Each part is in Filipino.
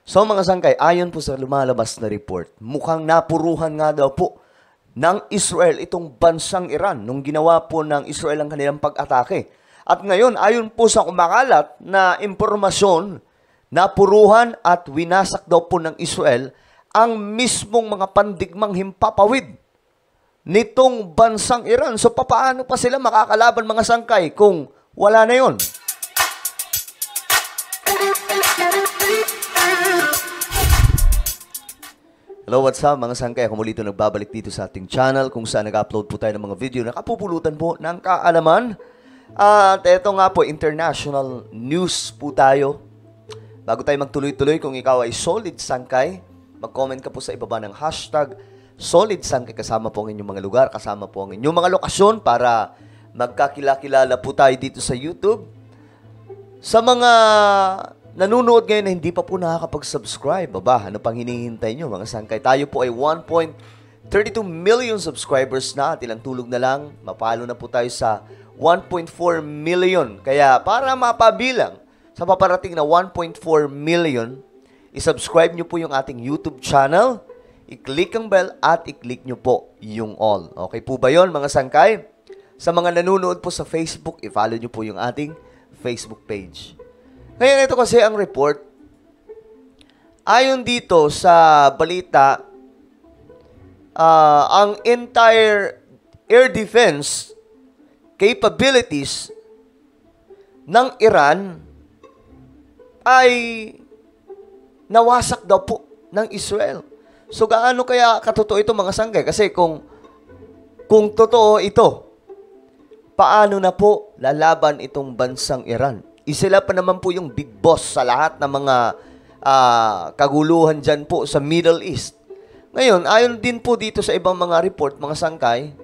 So mga sangkay, ayon po sa lumalabas na report, mukhang napuruhan nga daw po ng Israel itong bansang Iran nung ginawa po ng Israel ang kanilang pag-atake. At ngayon, ayon po sa kumakalat na impormasyon, napuruhan at winasak daw po ng Israel ang mismong mga pandigmang himpapawid nitong bansang Iran. So, paano pa sila makakalaban mga sangkay kung wala na yun? Hello, what's up mga sangkay? Ako muli ito nagbabalik dito sa ating channel kung saan nag-upload po tayo ng mga video na kapupulutan po ng kaalaman. At ito nga po, international news po tayo. Bago tayo magtuloy-tuloy, kung ikaw ay solid sangkay, mag-comment ka po sa ibaba ng hashtag solid sangkay, kasama po ang inyong mga lugar, kasama po ang inyong mga lokasyon para magkakilala po tayo dito sa YouTube. Sa mga nanonood ngayon na hindi pa po nakakapag-subscribe, ano pang hinihintay nyo mga sangkay? Tayo po ay 1.32 million subscribers na at ilang tulog na lang, mapalo na po tayo sa 1.4 million. Kaya para mapabilang sa paparating na 1.4 million, i-subscribe nyo po yung ating YouTube channel, i-click ang bell at i-click nyo po yung all. Okay po ba yun mga sangkay? Sa mga nanonood po sa Facebook, i-follow nyo po yung ating Facebook page. Ngayon ito kasi ang report. Ayon dito sa balita, ang entire air defense capabilities ng Iran ay nawasak daw po ng Israel. So gaano kaya katotoo ito mga sangkay? Kasi kung totoo ito, paano na po lalaban itong bansang Iran? Sila pa naman po yung big boss sa lahat ng mga kaguluhan dyan po sa Middle East. Ngayon, ayon din po dito sa ibang mga report, mga sangkay,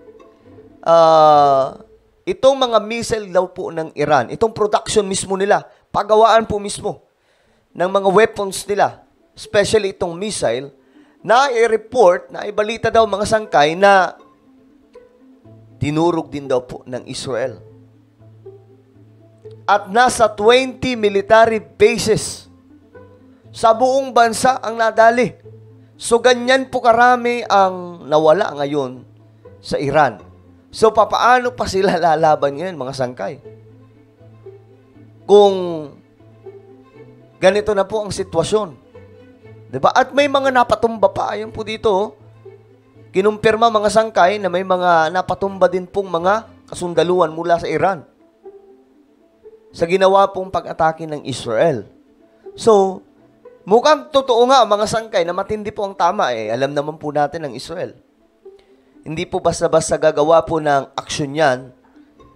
itong mga missile daw po ng Iran, itong production mismo nila, pagawaan po mismo ng mga weapons nila, especially itong missile, na i-report, na ibalita daw mga sangkay na dinurog din daw po ng Israel. At nasa 20 military bases sa buong bansa ang nadali. So, ganyan po karami ang nawala ngayon sa Iran. So, papaano pa sila lalaban ngayon, mga sangkay? Kung ganito na po ang sitwasyon. Diba? At may mga napatumba pa. Ayun po dito, kinumpirma mga sangkay na may mga napatumba din pong mga kasundaluhan mula sa Iran sa ginawa pong pag-atake ng Israel. So, mukhang totoo nga mga sangkay na matindi po ang tama eh. Alam naman po natin ng Israel. Hindi po basta-basta gagawa po ng aksyon yan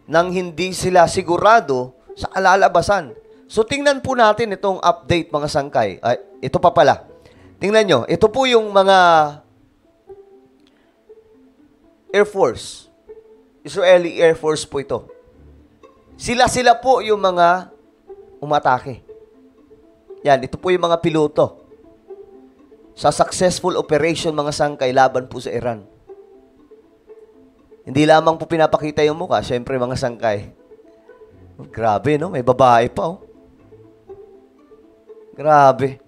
nang hindi sila sigurado sa kalalabasan. So, tingnan po natin itong update mga sangkay. Ay, ito pa pala. Tingnan nyo. Ito po yung mga Air Force. Israeli Air Force po ito. Sila po yung mga umatake. Yan, ito po yung mga piloto. Sa successful operation mga sangkay laban po sa Iran. Hindi lamang po pinapakita yung mukha, syempre mga sangkay. Oh, grabe, no? May babae pa, oh. Grabe.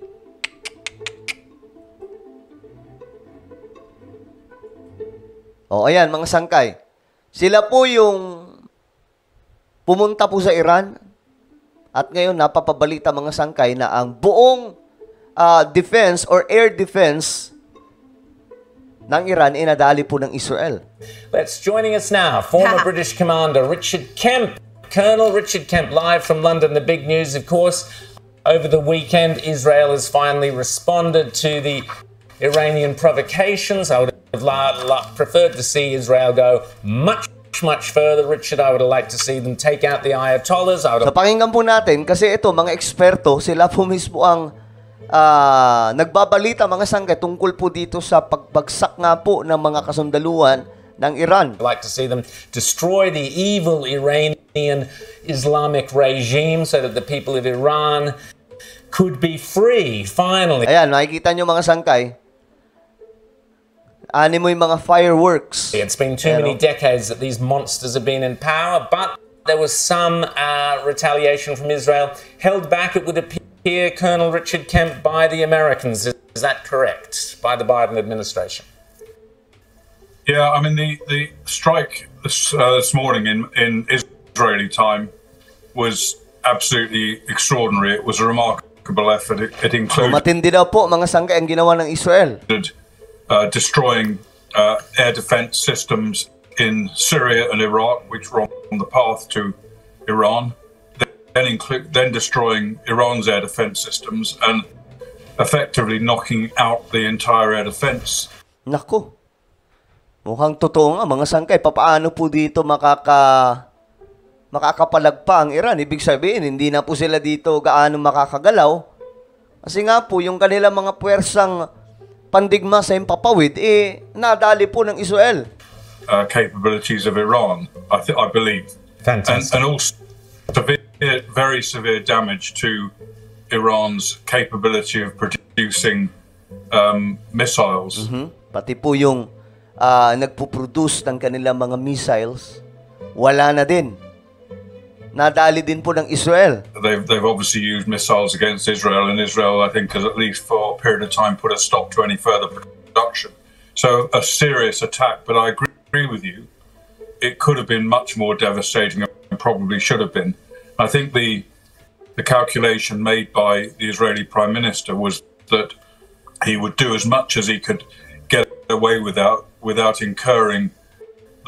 Oh, ayan, mga sangkay. Sila po yung pumunta po sa Iran at ngayon napapabalita mga sangkay na ang buong defense or air defense ng Iran inadali po ng Israel. Let's joining us now, former British Commander Richard Kemp. Colonel Richard Kemp, live from London. The big news, of course, over the weekend, Israel has finally responded to the Iranian provocations. I would have preferred to see Israel go much further, Richard. I would have liked to see them take out the Ayatollahs. Sa pakinggan po natin, kasi ito, mga eksperto, sila po mismo ang nagbabalita, mga sangkay, tungkol po dito sa pagbagsak nga po ng mga kasundaluhan ng Iran. I'd like to see them destroy the evil Iranian Islamic regime so that the people of Iran could be free, finally. Ayan, nakikita nyo mga sangkay. Animo yung mga fireworks. It's been too many decades that these monsters have been in power, but there was some retaliation from Israel, held back, it would appear, here, Colonel Richard Kemp, by the Americans. Is that correct? By the Biden administration? Yeah, I mean, the strike this morning in Israeli time was absolutely extraordinary. It was a remarkable effort. It So included matindi daw po mga sangkay ang ginawa ng Israel. destroying air defense systems in Syria and Iraq, which were on the path to Iran. Then destroying Iran's air defense systems and effectively knocking out the entire air defense. Nako. Mukhang totoo nga mga sangkay. Papaano po dito makakapalagpa ang Iran? Ibig sabihin, hindi na po sila dito gaano makakagalaw. Kasi nga po, yung kanilang mga puwersang pandigma sa impapawid, nadali po ng Israel. Capabilities of Iran, I believe. Fantastic. And also very severe damage to Iran's capability of producing missiles. Pati po yung nagpuproduce ng kanilang mga missiles, wala na din. Nadali din po ng Israel. They've obviously used missiles against Israel, and Israel, I think, has at least for a period of time put a stop to any further production. So a serious attack, but I agree with you. It could have been much more devastating and probably should have been. I think the calculation made by the Israeli Prime Minister was that he would do as much as he could get away without incurring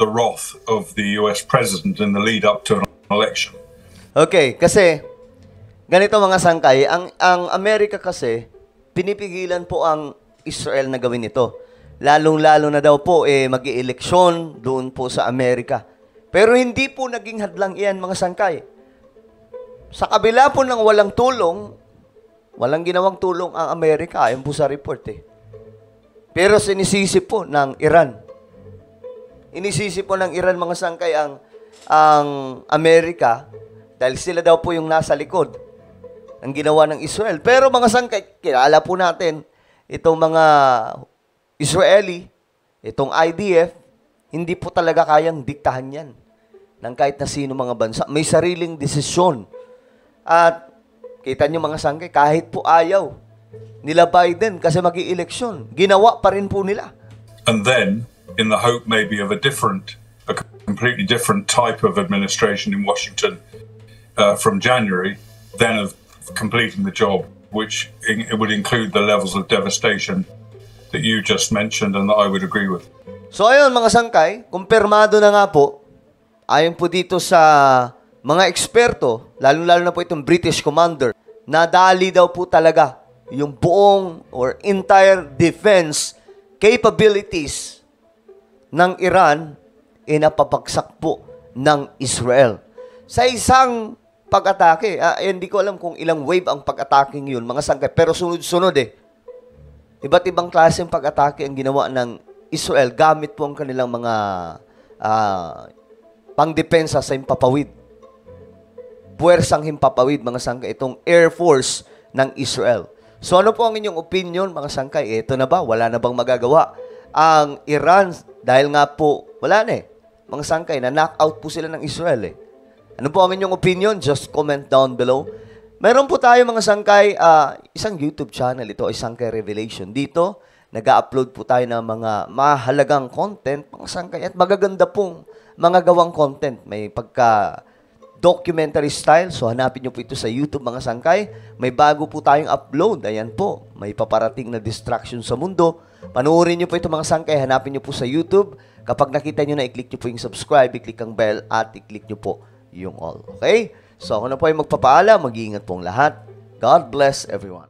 the wrath of the US president in the lead up to an election. Okay, kasi ganito mga sangkay, ang Amerika kasi pinipigilan po ang Israel na gawin ito. Lalong-lalo na daw po mag-ieleksyon doon po sa Amerika. Pero hindi po naging hadlang iyan mga sangkay. Sa kabila po ng walang tulong, walang ginawang tulong ang Amerika, ayon po sa report Pero sinisisi po ng Iran. Inisisi po ng Iran mga sangkay ang Amerika dahil sila daw po yung nasa likod ng ginawa ng Israel. Pero mga sangkay, kilala po natin itong mga Israeli, itong IDF, hindi po talaga kayang diktahan yan ng kahit na sino mga bansa. May sariling desisyon. At kita nyo mga sangkay, kahit po ayaw nila Biden kasi mag-i-eleksyon, ginawa pa rin po nila. And then, in the hope maybe of a completely different type of administration in Washington from January, then of completing the job, which it would include the levels of devastation that you just mentioned and that I would agree with. So ayun mga sangkay, kumpirmado na nga po, ayon po dito sa mga eksperto, lalo-lalo na po itong British commander, nadali daw po talaga yung buong or entire defense capabilities ng Iran napapagsak po ng Israel. Sa isang pag-atake, hindi ko alam kung ilang wave ang pag-ataking yun, mga sangkay, pero sunod-sunod Iba't ibang klaseng pag-atake ang ginawa ng Israel gamit po ang kanilang mga pangdepensa sa himpapawid. Puwersang himpapawid, mga sangkay, itong Air Force ng Israel. So ano po ang inyong opinion, mga sangkay? Ito na ba? Wala na bang magagawa ang Iran? Dahil nga po, wala na mga sangkay, na knock-out po sila ng Israel Ano po ang inyong opinion? Just comment down below. Meron po tayo mga sangkay, isang YouTube channel, ito ay Sangkay Revelation. Dito, nag-upload po tayo ng mga mahalagang content, mga sangkay, at magaganda pong mga gawang content. May pagka-documentary style, so hanapin nyo po ito sa YouTube mga sangkay. May bago po tayong upload, ayan po, may paparating na distraction sa mundo. Panuorin nyo po ito mga sangkay, hanapin nyo po sa YouTube. Kapag nakita nyo na, i-click nyo po yung subscribe, i-click ang bell, at i-click nyo po yung all. Okay? So ako na po ay magpapaalam, mag-iingat pong lahat. God bless everyone.